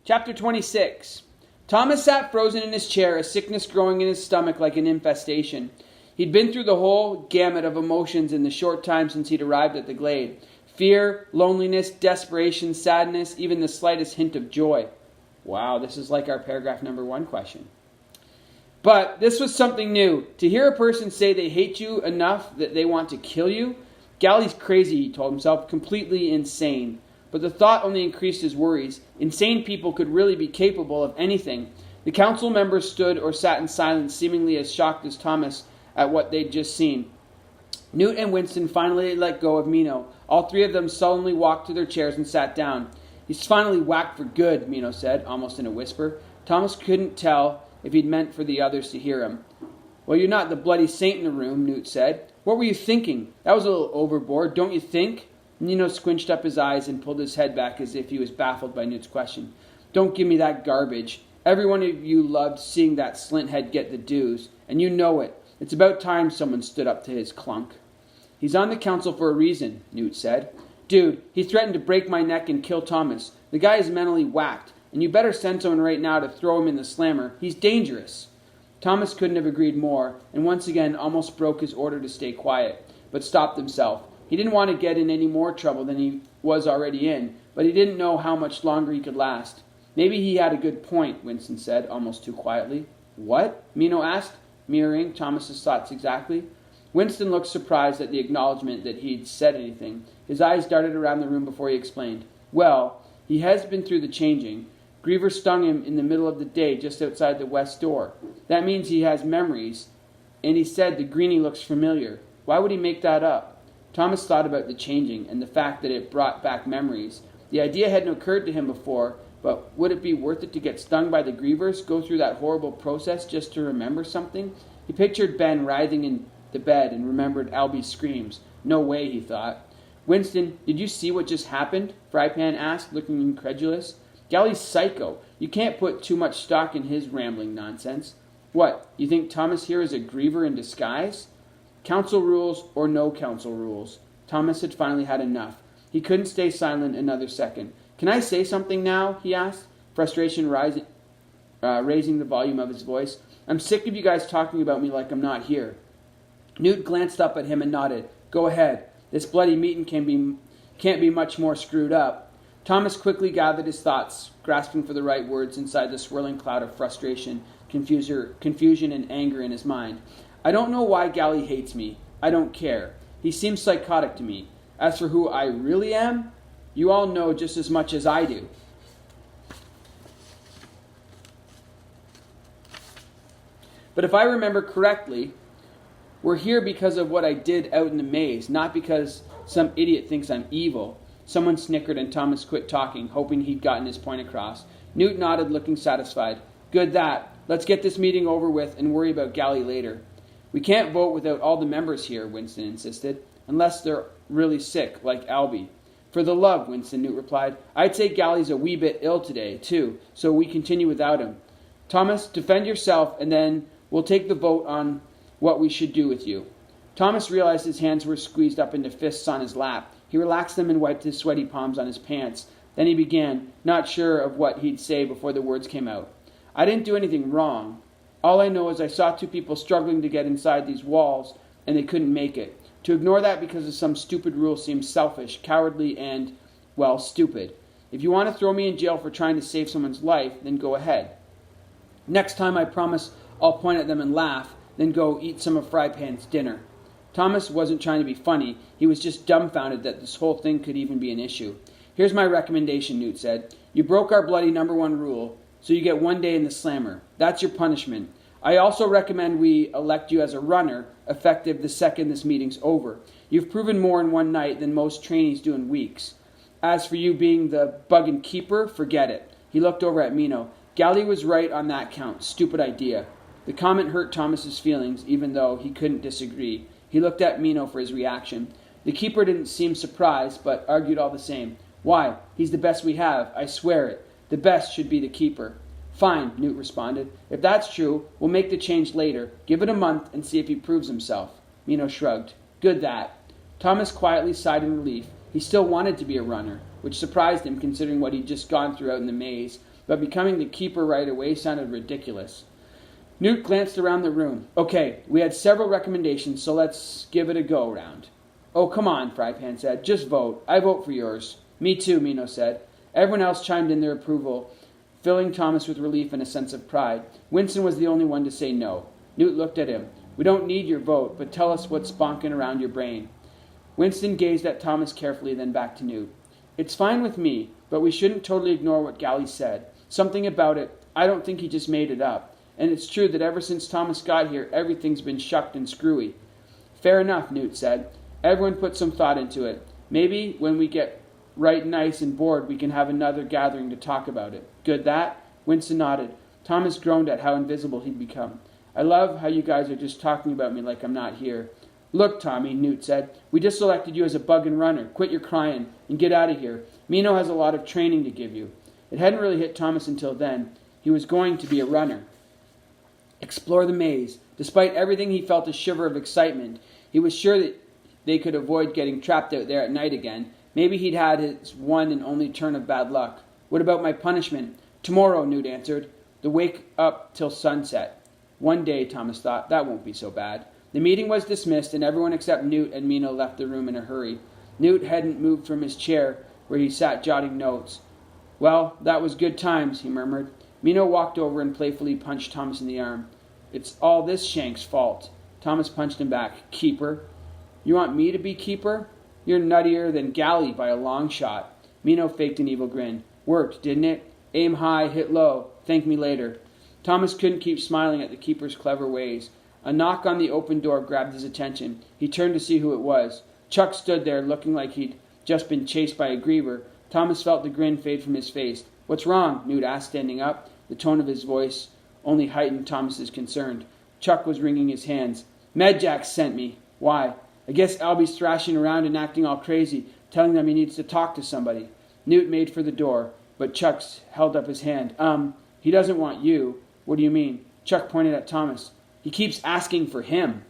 Chapter 26. Thomas sat frozen in his chair, a sickness growing in his stomach like an infestation. He'd been through the whole gamut of emotions in the short time since he'd arrived at the glade. Fear, loneliness, desperation, sadness, even the slightest hint of joy. Wow, this is like our paragraph number 1 question. But this was something new. To hear a person say they hate you enough that they want to kill you? Gally's crazy, he told himself, completely insane. But the thought only increased his worries. Insane people could really be capable of anything. The council members stood or sat in silence, seemingly as shocked as Thomas at what they'd just seen. Newt and Winston finally let go of Mino. All three of them sullenly walked to their chairs and sat down. "He's finally whacked for good," Mino said, almost in a whisper. Thomas couldn't tell if he'd meant for the others to hear him. "Well, you're not the bloody saint in the room," Newt said. "What were you thinking? That was a little overboard, don't you think?" Mino squinched up his eyes and pulled his head back as if he was baffled by Newt's question. "Don't give me that garbage. Every one of you loved seeing that slinthead get the dues, and you know it. It's about time someone stood up to his clunk." "He's on the council for a reason," Newt said. "Dude, he threatened to break my neck and kill Thomas. The guy is mentally whacked, and you better send someone right now to throw him in the slammer. He's dangerous." Thomas couldn't have agreed more, and once again almost broke his order to stay quiet, but stopped himself. He didn't want to get in any more trouble than he was already in, but he didn't know how much longer he could last. "Maybe he had a good point," Winston said, almost too quietly. "What?" Mino asked, mirroring Thomas's thoughts exactly. Winston looked surprised at the acknowledgement that he'd said anything. His eyes darted around the room before he explained. "Well, he has been through the changing. Griever stung him in the middle of the day just outside the west door. That means he has memories, and he said the greenie looks familiar. Why would he make that up?" Thomas thought about the changing and the fact that it brought back memories. The idea hadn't occurred to him before, but would it be worth it to get stung by the Grievers, go through that horrible process just to remember something? He pictured Ben writhing in the bed and remembered Albie's screams. No way, he thought. "Winston, did you see what just happened?" Frypan asked, looking incredulous. "Gally's psycho. You can't put too much stock in his rambling nonsense." "What, you think Thomas here is a Griever in disguise?" Council rules or no council rules. Thomas had finally had enough. He couldn't stay silent another second. "Can I say something now?" he asked, frustration raising the volume of his voice. "I'm sick of you guys talking about me like I'm not here." Newt glanced up at him and nodded. "Go ahead. This bloody meeting can't be much more screwed up." Thomas quickly gathered his thoughts, grasping for the right words inside the swirling cloud of frustration, confusion, and anger in his mind. "I don't know why Gally hates me. I don't care. He seems psychotic to me. As for who I really am, you all know just as much as I do." "But if I remember correctly, we're here because of what I did out in the maze, not because some idiot thinks I'm evil." Someone snickered and Thomas quit talking, hoping he'd gotten his point across. Newt nodded, looking satisfied. "Good that. Let's get this meeting over with and worry about Gally later." "We can't vote without all the members here," Winston insisted, "unless they're really sick, like Albie." "For the love," Winston, Newt replied. "I'd say Gally's a wee bit ill today, too, so we continue without him. Thomas, defend yourself, and then we'll take the vote on what we should do with you." Thomas realized his hands were squeezed up into fists on his lap. He relaxed them and wiped his sweaty palms on his pants. Then he began, not sure of what he'd say before the words came out. "I didn't do anything wrong. All I know is I saw two people struggling to get inside these walls, and they couldn't make it. To ignore that because of some stupid rule seems selfish, cowardly, and, well, stupid. If you want to throw me in jail for trying to save someone's life, then go ahead. Next time I promise I'll point at them and laugh, then go eat some of Frypan's dinner." Thomas wasn't trying to be funny. He was just dumbfounded that this whole thing could even be an issue. "Here's my recommendation," Newt said. "You broke our bloody #1 rule, so you get 1 day in the slammer. That's your punishment. I also recommend we elect you as a runner, effective the second this meeting's over. You've proven more in 1 night than most trainees do in weeks. As for you being the Buggin' Keeper, forget it." He looked over at Mino. "Gally was right on that count. Stupid idea." The comment hurt Thomas's feelings, even though he couldn't disagree. He looked at Mino for his reaction. The keeper didn't seem surprised, but argued all the same. "Why? He's the best we have. I swear it. The best should be the keeper." "Fine," Newt responded. "If that's true, we'll make the change later. Give it a month and see if he proves himself." Mino shrugged. "Good that." Thomas quietly sighed in relief. He still wanted to be a runner, which surprised him considering what he'd just gone through out in the maze. but becoming the keeper right away sounded ridiculous. Newt glanced around the room. Okay, we had several recommendations, so let's give it a go round. Oh, come on, Frypan said. Just vote. I vote for yours. Me too, Mino said. Everyone else chimed in their approval, filling Thomas with relief and a sense of pride. Winston was the only one to say no. Newt looked at him. We don't need your vote, but tell us what's bonking around your brain. Winston gazed at Thomas carefully, then back to Newt. It's fine with me, but we shouldn't totally ignore what Gally said. Something about it, I don't think he just made it up. And it's true that ever since Thomas got here, everything's been shucked and screwy. Fair enough, Newt said. Everyone put some thought into it. Maybe when we get right nice and bored, we can have another gathering to talk about it. Good that? Winston nodded. Thomas groaned at how invisible he'd become. I love how you guys are just talking about me like I'm not here. Look, Tommy, Newt said. We just selected you as a bug and runner. Quit your crying and get out of here. Mino has a lot of training to give you. It hadn't really hit Thomas until then. He was going to be a runner. Explore the maze. Despite everything, he felt a shiver of excitement. He was sure that they could avoid getting trapped out there at night again. Maybe he'd had his one and only turn of bad luck. What about my punishment? Tomorrow, Newt answered. The wake up till sunset. One day, Thomas thought. That won't be so bad. The meeting was dismissed, and everyone except Newt and Mino left the room in a hurry. Newt hadn't moved from his chair, where he sat jotting notes. Well, that was good times, he murmured. Mino walked over and playfully punched Thomas in the arm. It's all this Shank's fault. Thomas punched him back. Keeper. You want me to be keeper? You're nuttier than Gally by a long shot. Mino faked an evil grin. Worked, didn't it? Aim high, hit low. Thank me later. Thomas couldn't keep smiling at the keeper's clever ways. A knock on the open door grabbed his attention. He turned to see who it was. Chuck stood there looking like he'd just been chased by a griever. Thomas felt the grin fade from his face. What's wrong? Newt asked, standing up. The tone of his voice only heightened Thomas's concern. Chuck was wringing his hands. Medjack sent me. Why? I guess Albie's thrashing around and acting all crazy, telling them he needs to talk to somebody. Newt made for the door, but Chuck held up his hand. He doesn't want you. What do you mean? Chuck pointed at Thomas. He keeps asking for him.